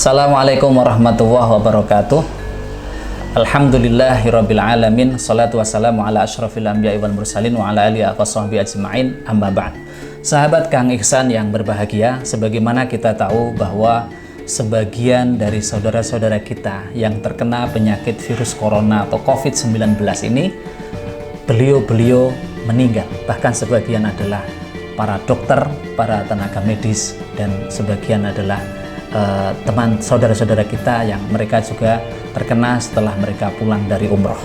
Assalamualaikum warahmatullahi wabarakatuh. Alhamdulillahirabbil alamin. Shalatu wassalamu ala asyrafil anbiya'i wal mursalin wa ala alihi washabbihi ajma'in. Amma ba'd. Sahabat Kang Ihsan yang berbahagia, sebagaimana kita tahu bahwa sebagian dari saudara-saudara kita yang terkena penyakit virus corona atau COVID-19 ini, beliau meninggal. Bahkan sebagian adalah para dokter, para tenaga medis, dan sebagian adalah teman saudara-saudara kita yang mereka juga terkena setelah mereka pulang dari umroh.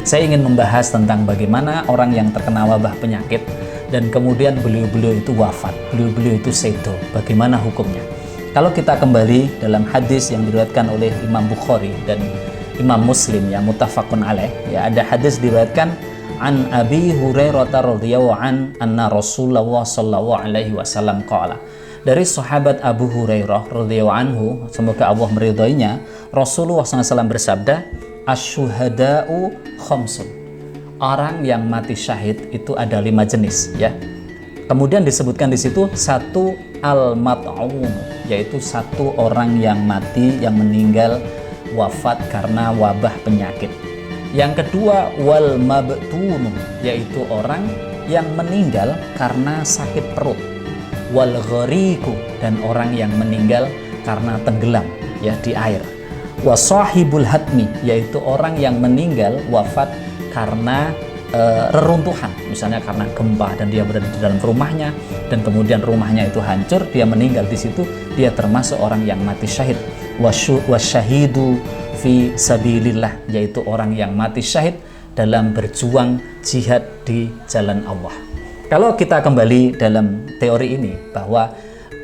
Saya ingin membahas tentang bagaimana orang yang terkena wabah penyakit dan kemudian beliau itu wafat, beliau itu sedo, bagaimana hukumnya. Kalau kita kembali dalam hadis yang diriwayatkan oleh Imam Bukhari dan Imam Muslim yang muttafaqun alaih, ya, ada hadis diriwayatkan an Abi Hurairah radhiyallahu anna Rasulullah sallallahu alaihi wasallam qala. Dari sahabat Abu Hurairah radhiyallahu anhu, semoga Allah meridhoinya, Rasulullah SAW bersabda, asyuhada'u khamsun. Orang yang mati syahid itu ada 5 jenis, ya. Kemudian disebutkan di situ satu al-mat'un, yaitu satu orang yang mati, yang meninggal wafat karena wabah penyakit. Yang kedua wal mabtun, yaitu orang yang meninggal karena sakit perut. Wal ghariqu, dan orang yang meninggal karena tenggelam, ya, di air. Wasahibul hatmi, yaitu orang yang meninggal wafat karena reruntuhan, misalnya karena gempa dan dia berada di dalam rumahnya dan kemudian rumahnya itu hancur, dia meninggal di situ, dia termasuk orang yang mati syahid. Wasyahidu fi sabilillah, yaitu orang yang mati syahid dalam berjuang jihad di jalan Allah. Kalau kita kembali dalam teori ini, bahwa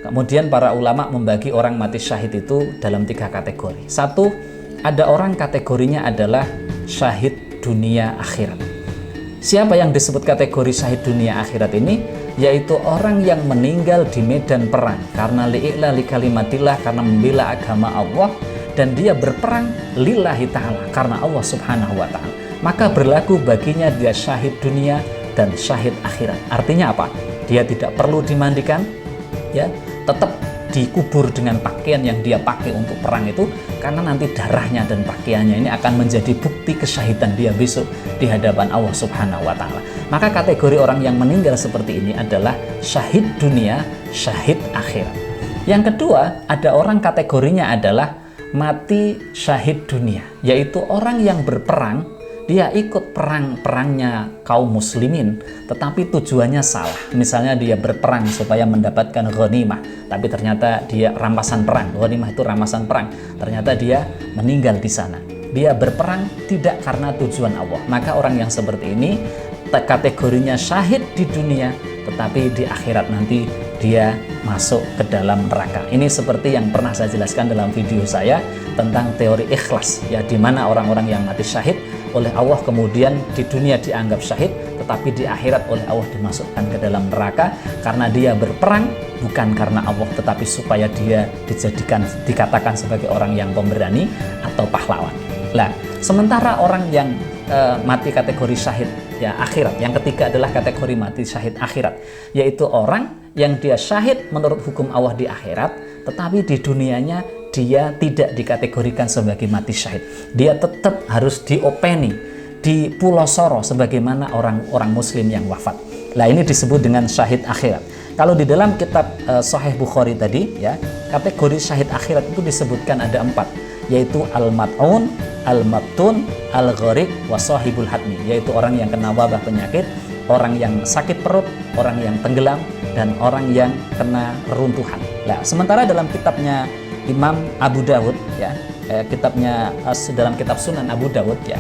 kemudian para ulama membagi orang mati syahid itu dalam 3 kategori. Satu, ada orang kategorinya adalah syahid dunia akhirat. Siapa yang disebut kategori syahid dunia akhirat ini? Yaitu orang yang meninggal di medan perang karena li'ila li kalimatillah, karena membela agama Allah, dan dia berperang lillahi ta'ala, karena Allah subhanahu wa ta'ala. Maka berlaku baginya dia syahid dunia dan syahid akhirat. Artinya apa? Dia tidak perlu dimandikan, ya, tetap dikubur dengan pakaian yang dia pakai untuk perang itu, karena nanti darahnya dan pakaiannya ini akan menjadi bukti kesyahidan dia besok di hadapan Allah subhanahu wa ta'ala. Maka kategori orang yang meninggal seperti ini adalah syahid dunia, syahid akhirat. Yang kedua, ada orang kategorinya adalah mati syahid dunia, yaitu orang yang berperang, dia ikut perangnya kaum muslimin, tetapi tujuannya salah. Misalnya dia berperang supaya mendapatkan ghanimah, tapi ternyata dia rampasan perang. Ghanimah itu rampasan perang. Ternyata dia meninggal di sana. Dia berperang tidak karena tujuan Allah. Maka orang yang seperti ini kategorinya syahid di dunia, tetapi di akhirat nanti dia masuk ke dalam neraka. Ini seperti yang pernah saya jelaskan dalam video saya tentang teori ikhlas, ya, di mana orang-orang yang mati syahid oleh Allah kemudian di dunia dianggap syahid, tetapi di akhirat oleh Allah dimasukkan ke dalam neraka karena dia berperang bukan karena Allah, tetapi supaya dia dikatakan sebagai orang yang pemberani atau pahlawan. Nah, sementara orang yang mati kategori syahid, ya, akhirat, yang ketiga adalah kategori mati syahid akhirat, yaitu orang yang dia syahid menurut hukum Allah di akhirat, tetapi di dunianya dia tidak dikategorikan sebagai mati syahid. Dia tetap harus diopeni, dipulosoro sebagaimana orang-orang muslim yang wafat. Nah, ini disebut dengan syahid akhirat. Kalau di dalam kitab Sahih Bukhari tadi, ya, kategori syahid akhirat itu disebutkan ada 4, yaitu al-mat'un, al-mabtun, al-ghariq, wasahibul hatmi, yaitu orang yang kena wabah penyakit, orang yang sakit perut, orang yang tenggelam, dan orang yang kena reruntuhan. Nah, sementara dalam kitabnya Imam Abu Dawud, ya, dalam kitab Sunan Abu Dawud, ya,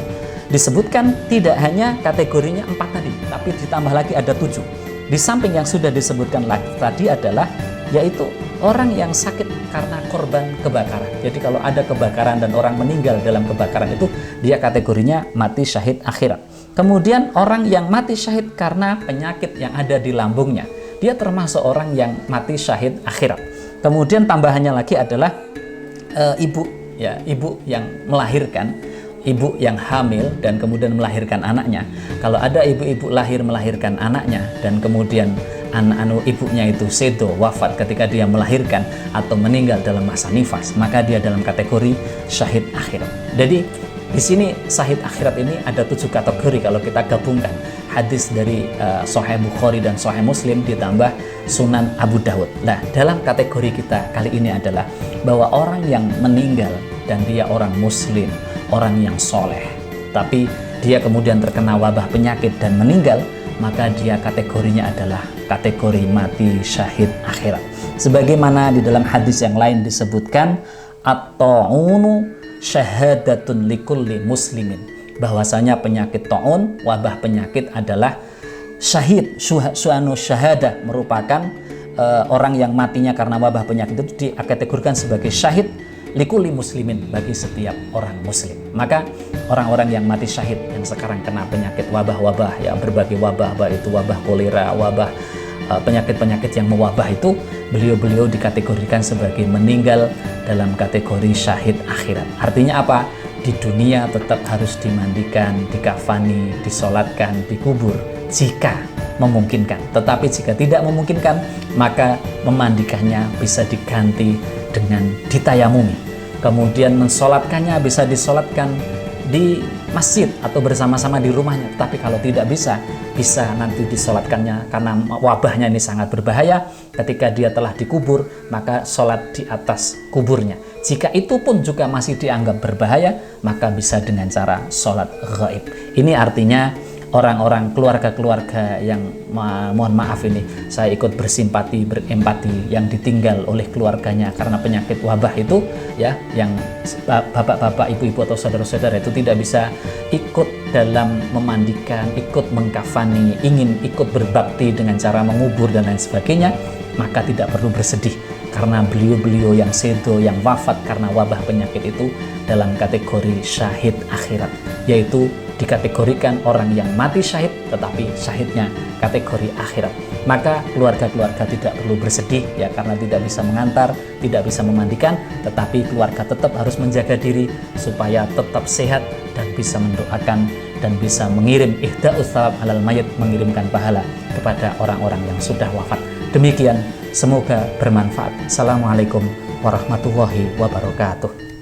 disebutkan tidak hanya kategorinya 4 tadi, tapi ditambah lagi ada 7. Di samping yang sudah disebutkan tadi adalah yaitu orang yang sakit karena korban kebakaran. Jadi kalau ada kebakaran dan orang meninggal dalam kebakaran itu, dia kategorinya mati syahid akhirat. Kemudian orang yang mati syahid karena penyakit yang ada di lambungnya, dia termasuk orang yang mati syahid akhirat. Kemudian tambahannya lagi adalah ibu, ya, ibu yang melahirkan, ibu yang hamil dan kemudian melahirkan anaknya. Kalau ada ibu-ibu melahirkan anaknya dan kemudian ibunya itu sedo, wafat ketika dia melahirkan atau meninggal dalam masa nifas, maka dia dalam kategori syahid akhirat. Jadi di sini syahid akhirat ini ada 7 kategori kalau kita gabungkan hadis dari Sahih Bukhari dan Sahih Muslim ditambah Sunan Abu Dawud. Nah, dalam kategori kita kali ini adalah bahwa orang yang meninggal dan dia orang muslim, orang yang soleh, tapi dia kemudian terkena wabah penyakit dan meninggal, maka dia kategorinya adalah kategori mati syahid akhirat. Sebagaimana di dalam hadis yang lain disebutkan, at-ta'unu syahadatun likulli muslimin, bahwasanya penyakit ta'un, wabah penyakit adalah syahid, su'anu syahadah, merupakan orang yang matinya karena wabah penyakit itu dikategorikan sebagai syahid likulli muslimin, bagi setiap orang muslim. Maka orang-orang yang mati syahid yang sekarang kena penyakit wabah-wabah, ya berbagai wabah, baik itu wabah kolera, wabah penyakit-penyakit yang mewabah itu, beliau-beliau dikategorikan sebagai meninggal dalam kategori syahid akhirat. Artinya apa? Di dunia tetap harus dimandikan, dikafani, disolatkan, dikubur jika memungkinkan. Tetapi jika tidak memungkinkan, maka memandikannya bisa diganti dengan ditayamumi. Kemudian mensolatkannya bisa disolatkan di masjid atau bersama-sama di rumahnya. Tapi kalau tidak bisa nanti disolatkannya, karena wabahnya ini sangat berbahaya. Ketika dia telah dikubur, maka sholat di atas kuburnya. Jika itu pun juga masih dianggap berbahaya, maka bisa dengan cara sholat ghaib. Ini artinya orang-orang keluarga-keluarga yang mohon maaf ini saya ikut bersimpati, berempati, yang ditinggal oleh keluarganya karena penyakit wabah itu, ya, yang bapak-bapak, ibu-ibu atau saudara-saudara itu tidak bisa ikut dalam memandikan, ikut mengkafani, ingin ikut berbakti dengan cara mengubur dan lain sebagainya, maka tidak perlu bersedih karena beliau-beliau yang sedo, yang wafat karena wabah penyakit itu dalam kategori syahid akhirat, yaitu dikategorikan orang yang mati syahid tetapi syahidnya kategori akhirat. Maka keluarga-keluarga tidak perlu bersedih, ya, karena tidak bisa mengantar, tidak bisa memandikan, tetapi keluarga tetap harus menjaga diri supaya tetap sehat dan bisa mendoakan dan bisa mengirim ihda'us thawab alal mayit, mengirimkan pahala kepada orang-orang yang sudah wafat. Demikian, semoga bermanfaat. Assalamualaikum warahmatullahi wabarakatuh.